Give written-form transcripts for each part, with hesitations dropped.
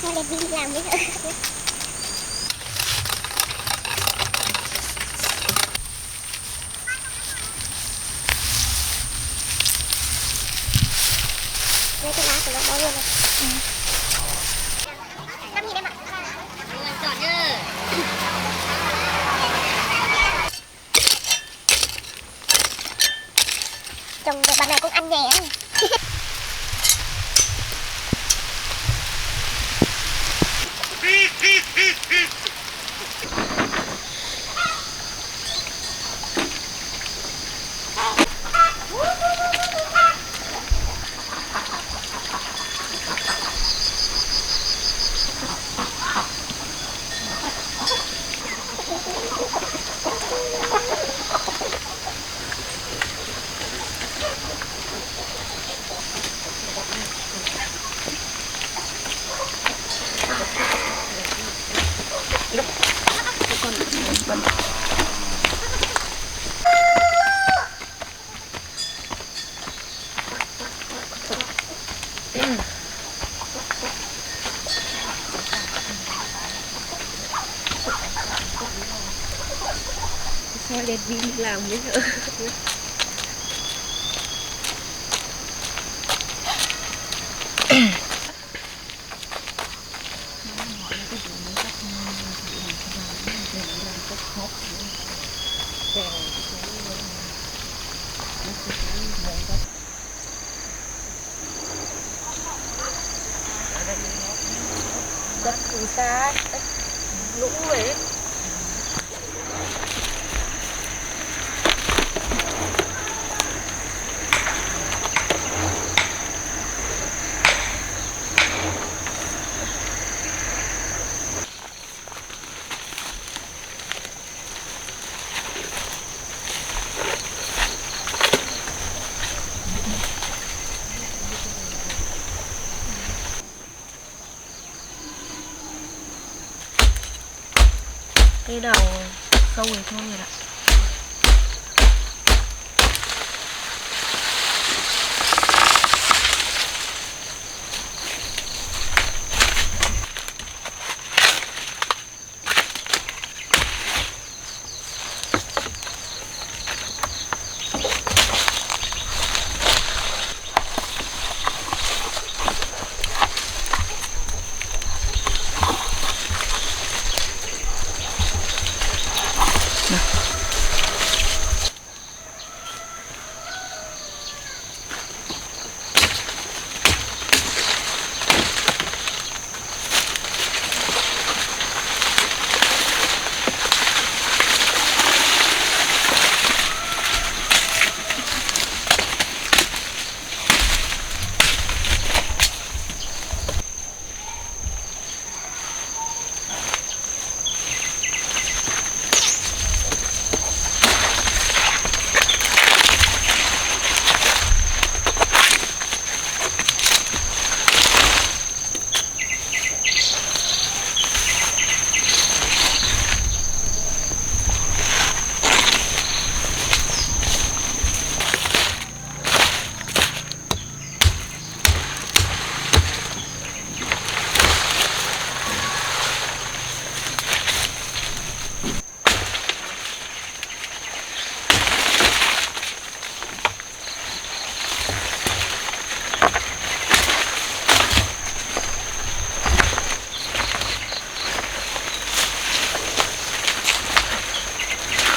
Sao lại đi làm bây giờ? Lấy cái lá của nó bỏ luôn này. Năm nghìn em ạ. Chọn nhá. Trồng được bạn này cũng ăn nhẹ. Sao lại đi làm bây giờ? Đất phù sa, đất lũ ấy. Cái đầu sâu rồi thôi rồi ạ.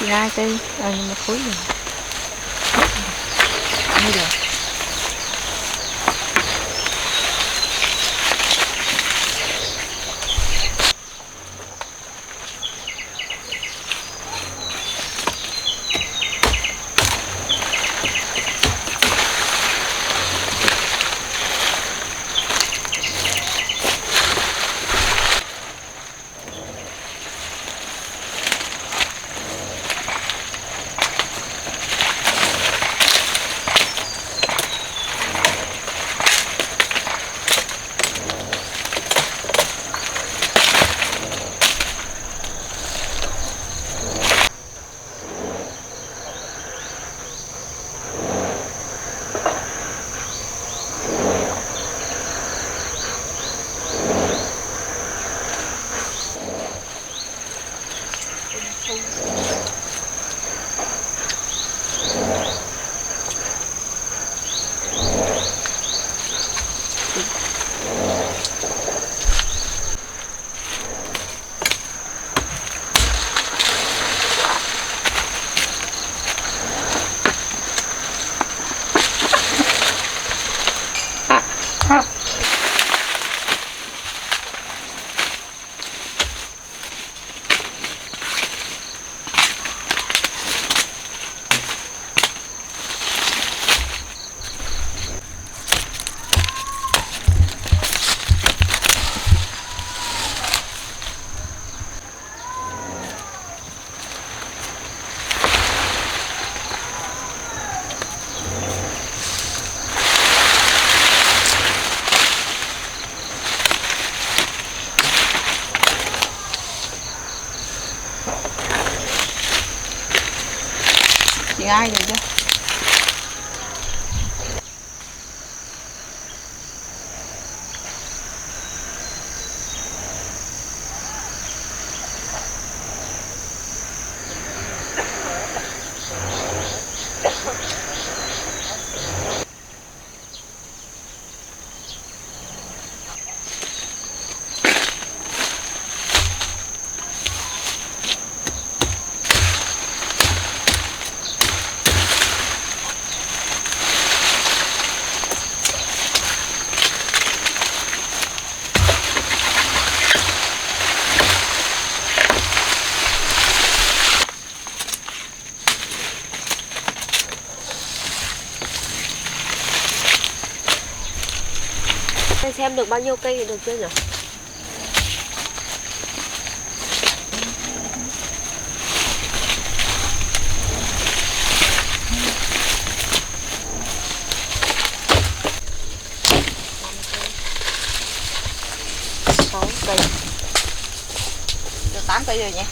Ra cây, nhưng mà khối rồi. Đây rồi. ai rồi chứ. Xem được bao nhiêu cây thì được chưa nhỉ? Cây. Được 8 cây rồi nhỉ?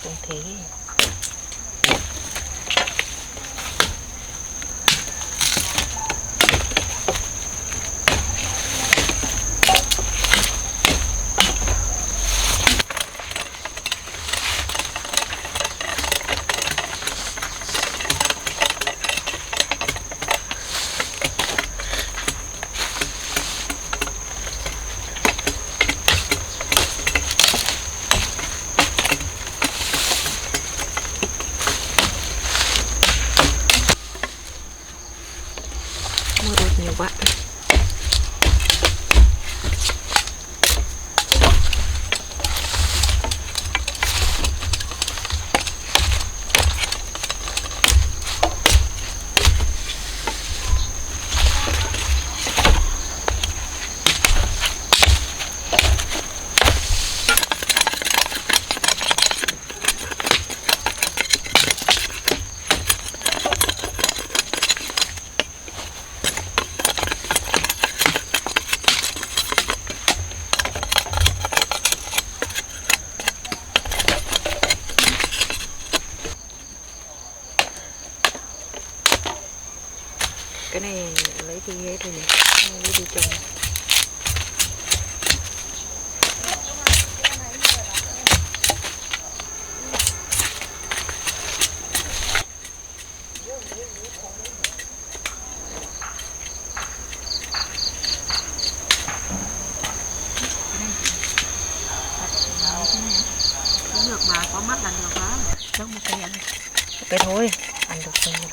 Cũng thế. Mưa đột nhiều quá. Cái này lấy đi hết rồi nhỉ? Lấy đi trồng. Cũng được mà, có mắt là được đó. Đâu một cây ăn. Một cây thôi, ăn được cây rồi.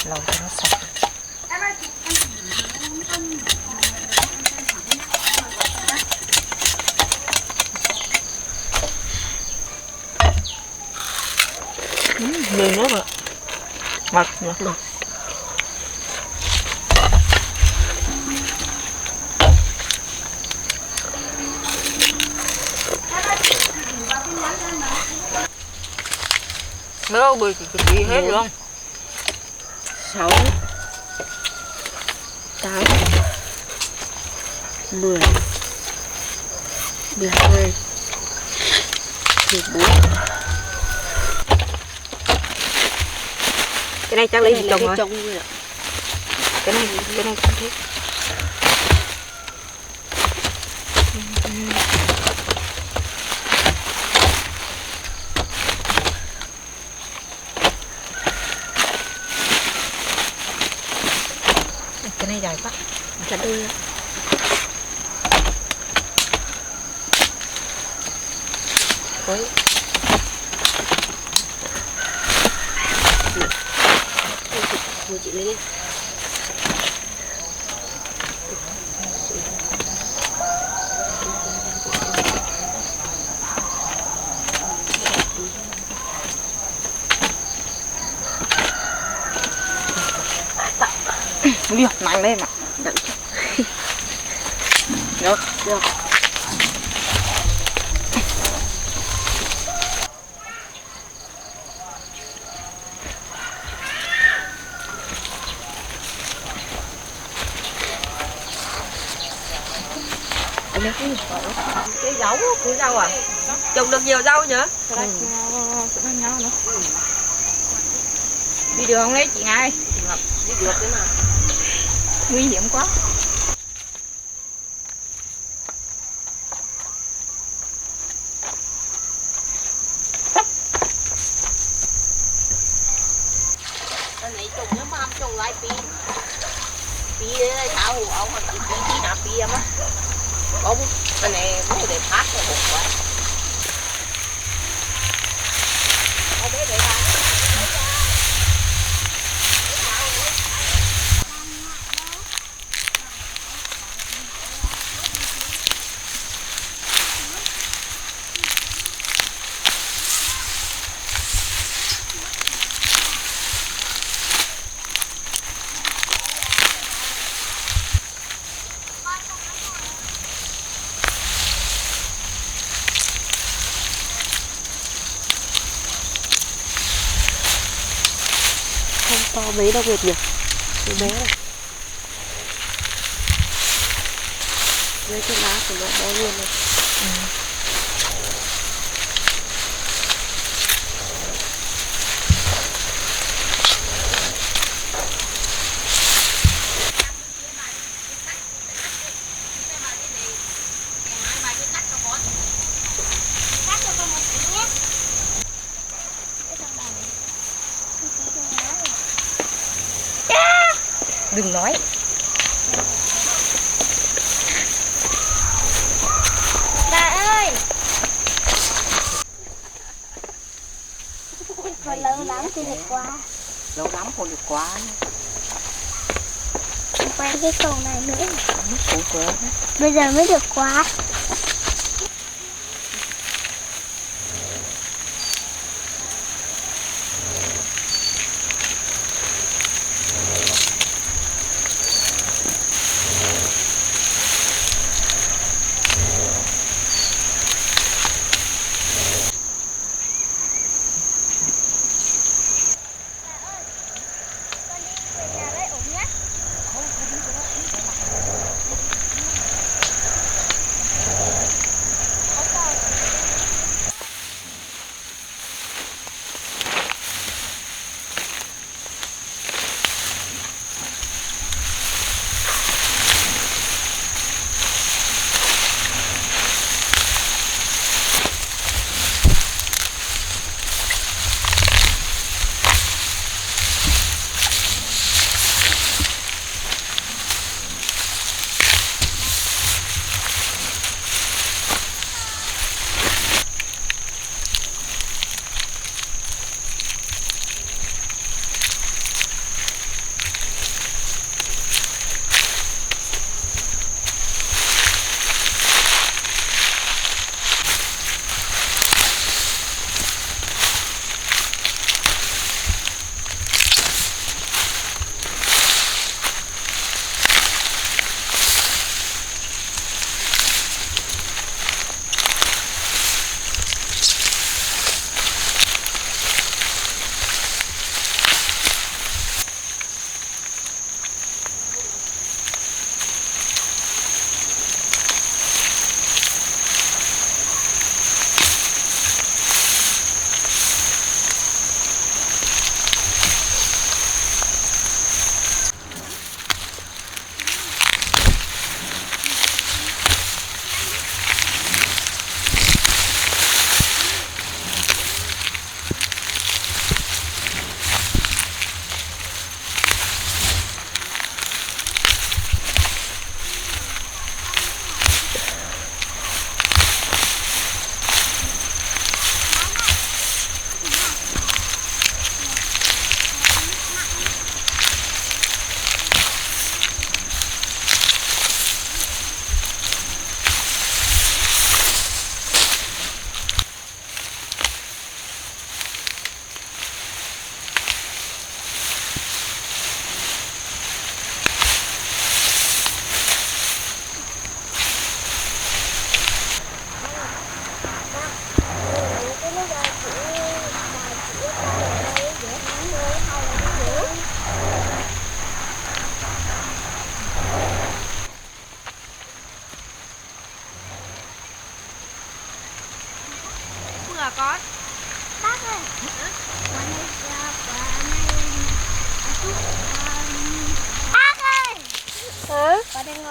Lâu cho nó sạch. Mềm lắm ạ. Ngọt nhỉ? Ngọt. Mấy bao bì thì hết luôn. 6 8 10 12 14. Cái này chắc lấy gì trồng rồi. Trồng rồi ạ. Cái này không thích. Cái này dài quá. Chặt đôi. Với Vừa chị lấy đi. Ui, nặng đấy mà. Được, được. Cái dấu của rau à? Trồng được nhiều rau nhỉ? Đi đường đấy chị hai. Đi được thế mà. Nguy hiểm quá. Cái này trồng nó mà trồng lại pi. Pi đây thảo hồ ông mà pi nào pi em á. Ông cái này bố để phát cho một quả. Ông bé để ra. To mấy đâu Nguyệt nhỉ? Cái bé này. Với cái lá của nó bó luôn này. Đừng nói. Bà ơi. Còn lâu lắm thì được qua. Lâu lắm còn được quá. Qua cái cầu này nữa. Cũng có. Bây giờ mới được qua.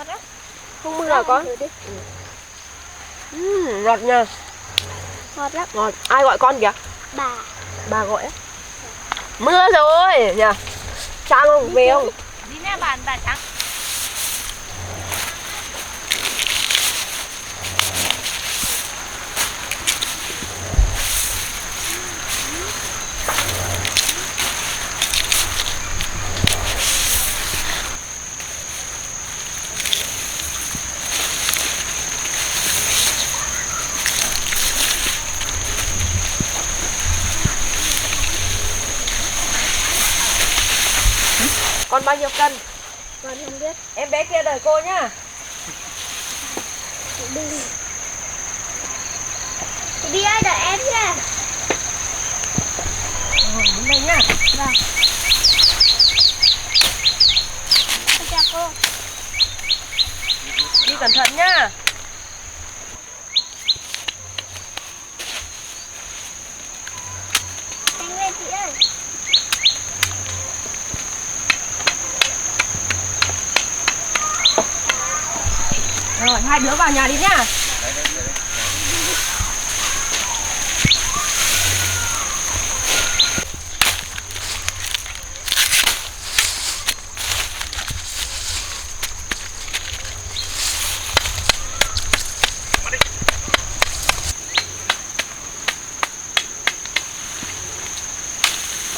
ngọt á. Không mưa hả con? Ngọt nha. Ngọt lắm. Ngọt. Ai gọi con kìa? Bà. Bà gọi á. Mưa rồi nhỉ? Trang không? Về không? Đi nè bà Trang. Con bao nhiêu cân? Con không biết. Em bé kia đợi cô nhá. Đi. Đi ơi đợi em nha. Đến đây nhá. Vâng. Con chào cô. Đi cẩn thận nhá. Anh lên chị ơi. Rồi, hai đứa vào nhà đi nhá.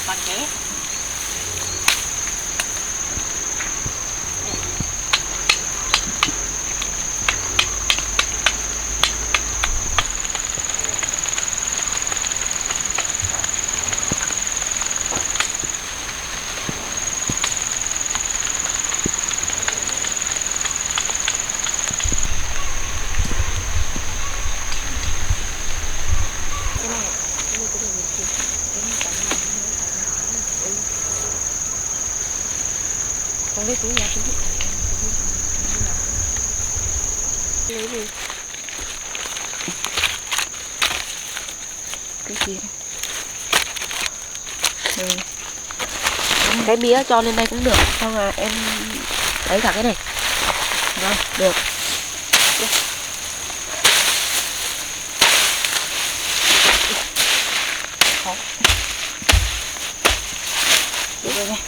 Con thế. Con lấy túi ra túi. Lấy gì? Cái gì? Cái bía cho lên đây cũng được. Xong là em lấy cả cái này. Rồi, được. Khó. Đi đây này.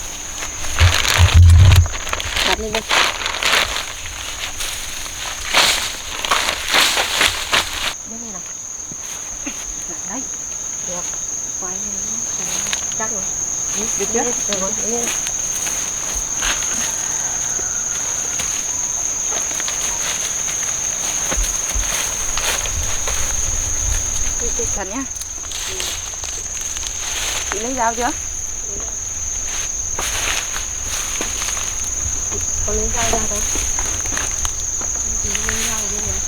Đặt lên đây. Đây này nào. Đấy. Được. Quay lên. Chắc rồi. Được chưa? Được rồi, lên. Chị Trần nhá. Chị lấy dao chưa? Con lấy dao ra đâu? Chị lấy dao ở đây này.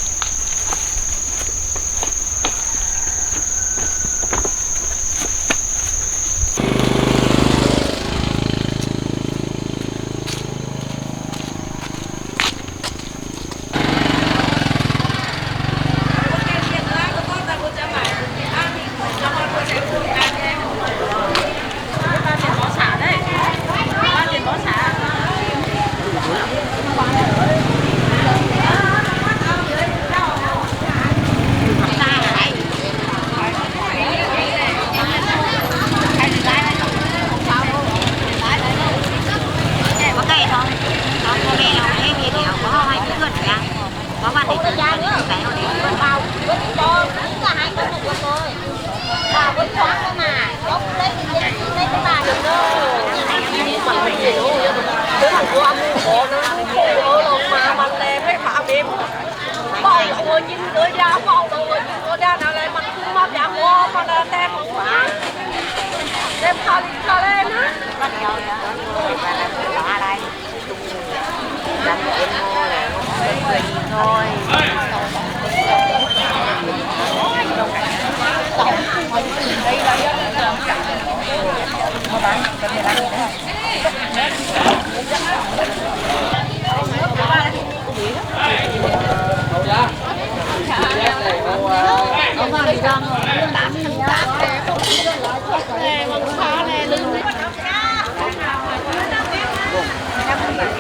Có bạn để cái này nó Vào với cho đúng là hai con một con thôi. Vào với khoáng cơ mà. Có lấy cái bà đừng đâu. Mặt mình hiểu. Cái thằng của ông bộ nó khổ luôn mà mình làm cái phạm điểm. Bao người nhìn người ra bao người nhìn người ra nào lại mình cũng mà giảm vô mà là tem không phải. Tem khá lên á. bắt nhau ở đây dành em mua là tùy thôi.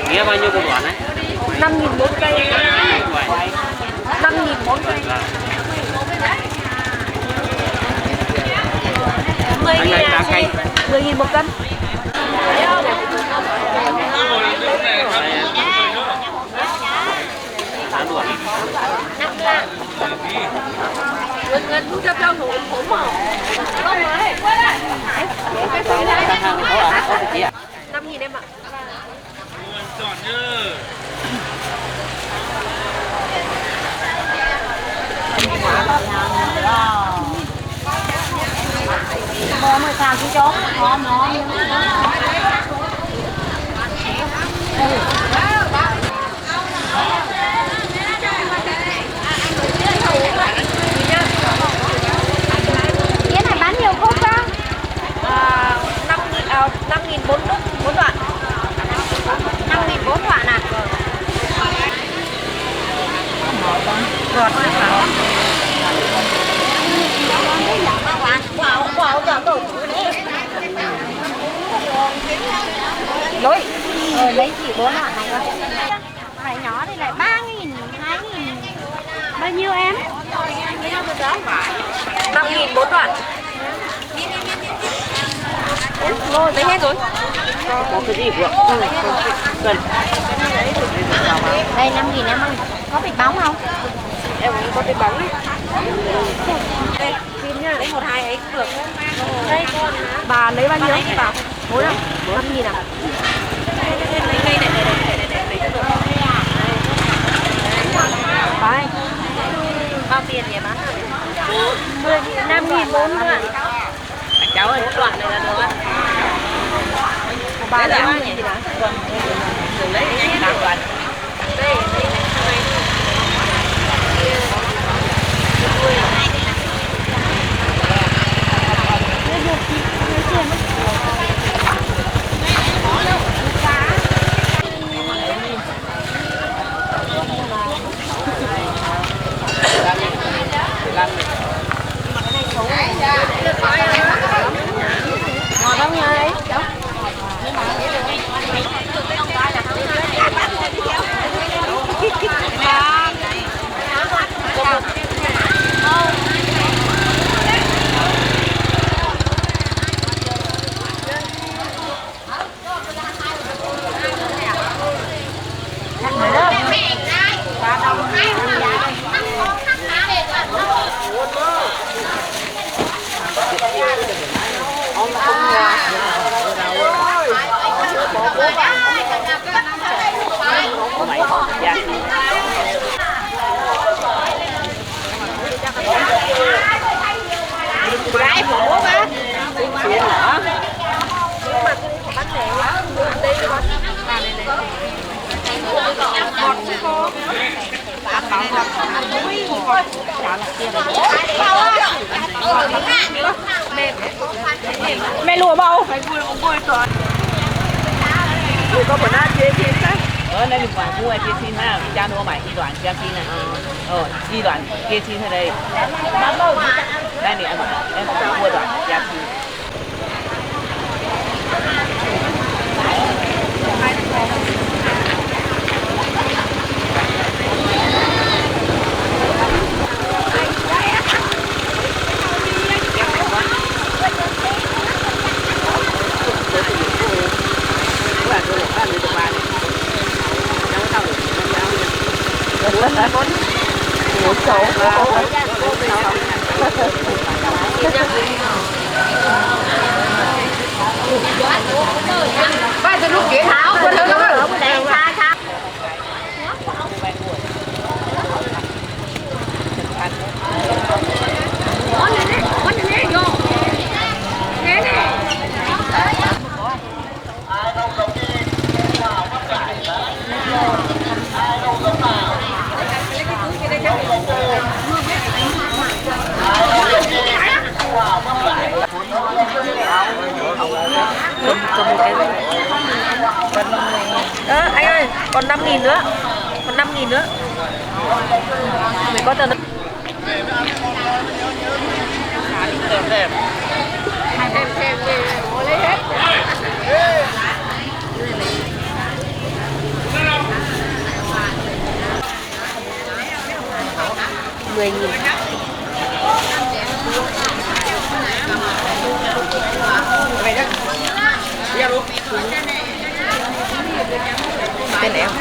Nghĩa bao nhiêu một đoạn đấy? 5.000 4 cây. 5.000 4 cây. 10.000 1 cân. Ngân thu cho nhau thủ mà. Không rồi. 5.000 em ạ. Bò mới sao chứ chó ngon ngon. Cái này bán nhiều khúc không? 5.000 4 đoạn. 5.000 4 đoạn à? Ngọt đấy hả? Lối. Lấy chỉ 4 đoạn này thôi. Phải nhỏ thì lại 3.000, 2.000. Bao nhiêu em? 5.000 4 đoạn. Rồi, lấy hết rồi. Có cái gì vừa? Cần. Đây 5.000 em ơi. Có bịch bóng không? Em có cái bóng ấy. Đây, xin nha, lấy 1 2 ấy cũng được. Đây con. Bà lấy bao nhiêu? Bà 4 à? 5.000 à? Đây này. Đấy. Bao tiền nhỉ bác? 5.000 4 đoạn. Cháu ơi, 4 đoạn này là được á. bà lấy bao nhiêu? Đừng lấy 8 đoạn. Đây này. Ngon lắm nha ấy. Gái phụ bố má. Xuyên hả? Nhưng mà cái bánh này đây cái bánh này này. Ngọt chứ cô. Đã bảo ngọt. Ngọt. Chả là kia rồi. Mẹ lùa bầu. Phải vui rồi. Có bữa nay chia xin á. Đây mình quản khu này chia xin ha, cha mua mày đi đoạn chia xin này. Đi đoạn chia xin ở đây. Đây này em mua đoạn chia xin. Ba từ lúc chuyển thảo của nó ở bên đây xa xa. Anh ơi, còn 5.000 nữa. Còn 5.000 nữa. Mình có tờ. Em xem đi, lấy hết. 10.000. Tên này không?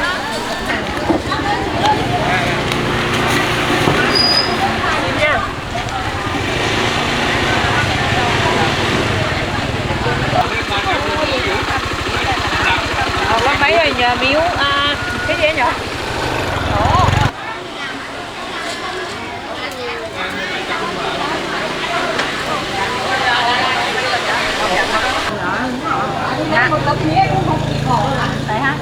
Có mấy rồi nhờ miếu cái gì nhỉ? Đấy ha.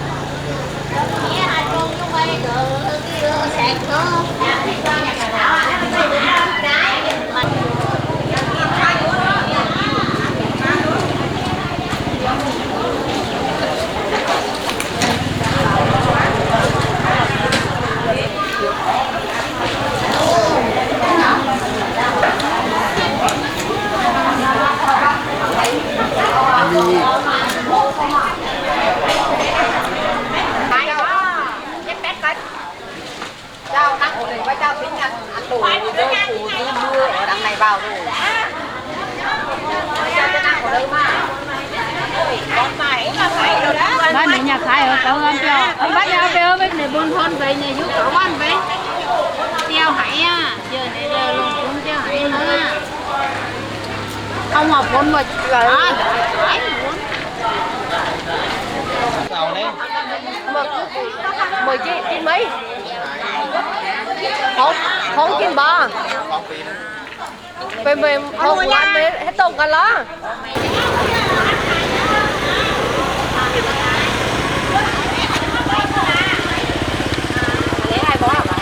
Ba này nhà khai ở cậu ăn cho ông bác nhà về bên này buôn thôn về nhà giúp cậu ăn về treo hải à giờ này giờ luôn cũng treo hải nữa không học bốn mà phải tàu đấy Mời chị chín mấy? Không chín ba. Về không ăn hết tổng cả lá. Lấy 2 bó hả bà?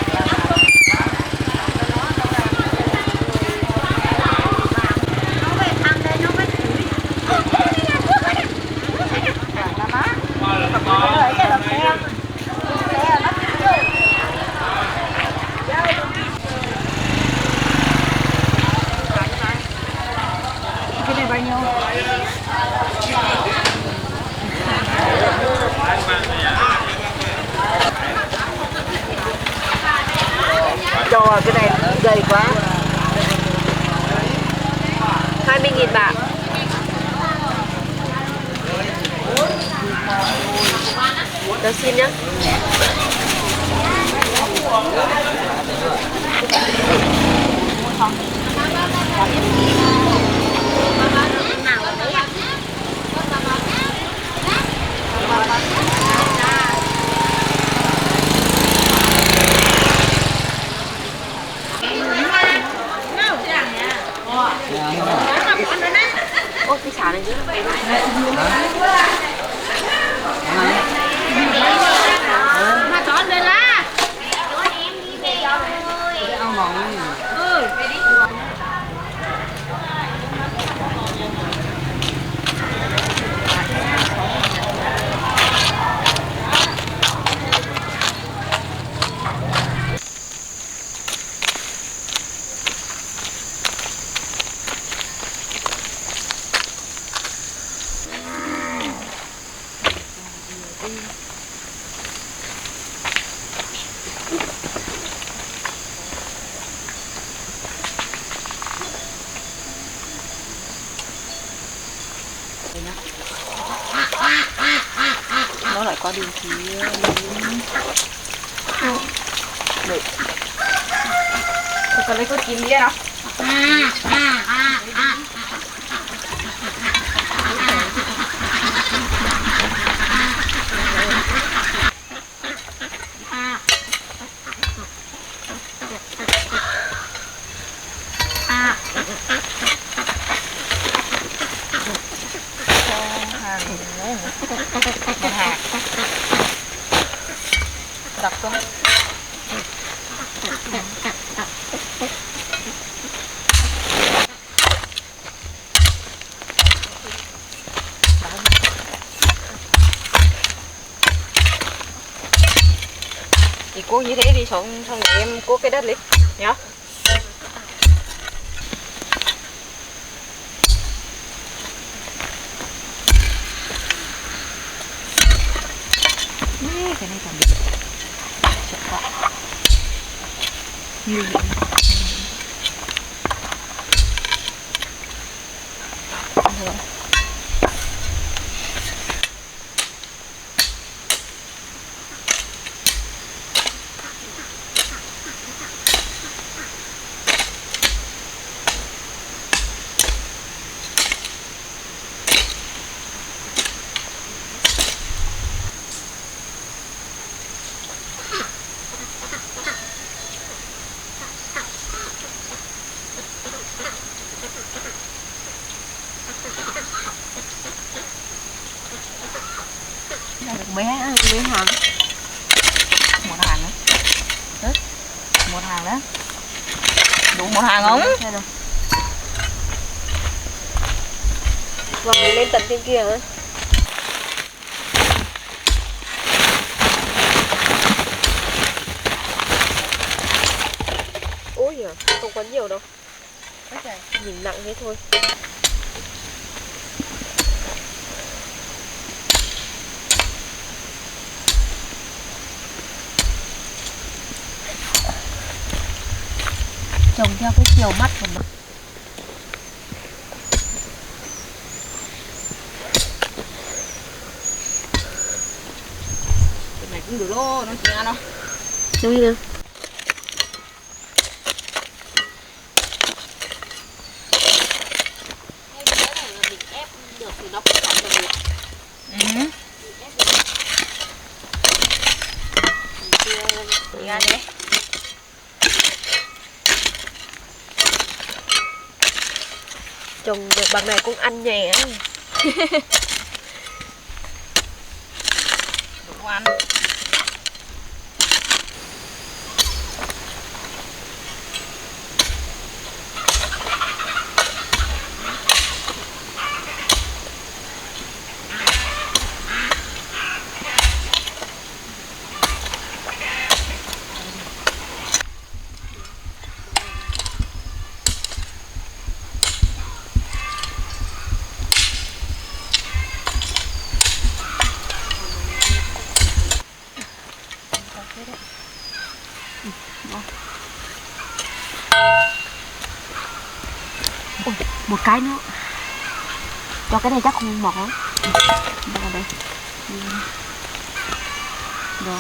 cái này bao nhiêu? Trời cái này dày quá. 20.000 bạc. Tôi xin nhé. Ôi cái xả này dữ lắm. Mà chọn đây là nó lại qua đường kia được còn lấy có chim đi đâu đặt xuống thì cuốc như thế đi xong rồi em cuốc cái đất đi nhá. cái này còn được chặt quá mấy hàng một hàng đó. Một hàng đó. Đủ một hàng không? vòng lên tận trên kia hả? Ôi giời, không có nhiều đâu. Nhìn nặng thế thôi. Trồng theo cái chiều mắt của nó. Cái này cũng được lô, nó chỉ ăn không? Đúng như nào? Mình ép được thì nó cũng không được. Đi ăn đi. Trồng được bằng này cũng ăn nhẹ. Đủ ăn. Một cái nữa. Cho cái này chắc không mọt lắm. Vào đây. Rồi.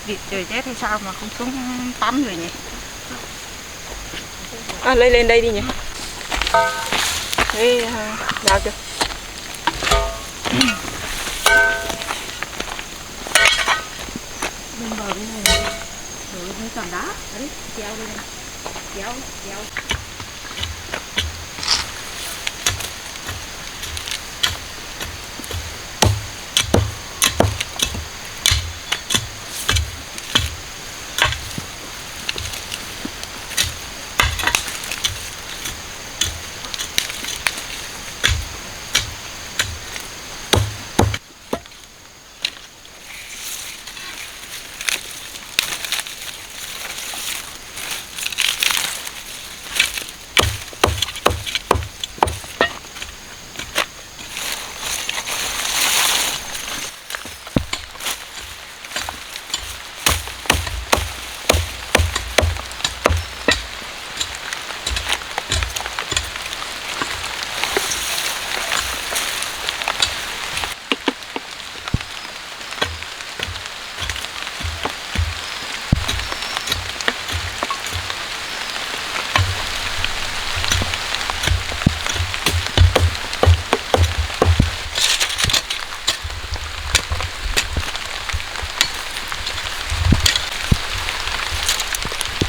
Vịt trời rét hay sao mà không xuống tắm rồi nhỉ? À, lên đây đi nhỉ. Đây, nào chưa? Bên bờ bên này, rồi hơi tầm đá, đấy, treo lên này, treo.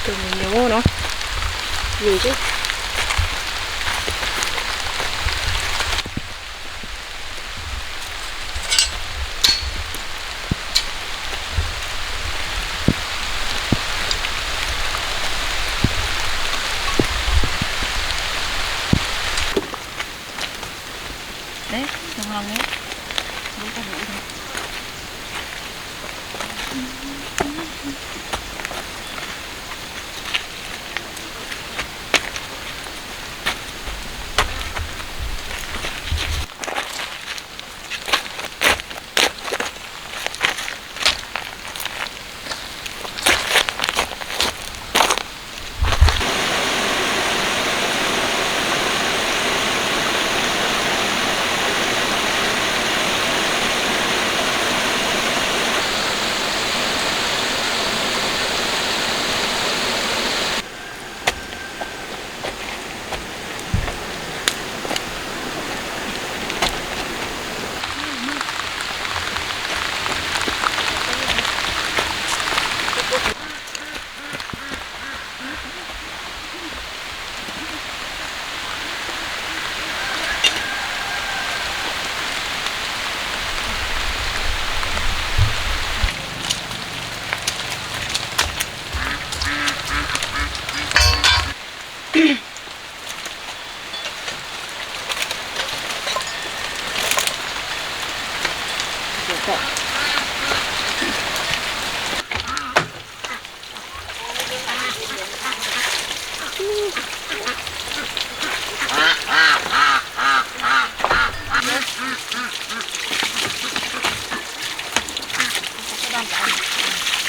Từ mình nhớ nó gì chứ. Đấy, trong lòng đấy. Không có đủ thôi.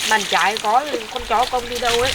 Bàn trái có con chó công đi đâu ấy.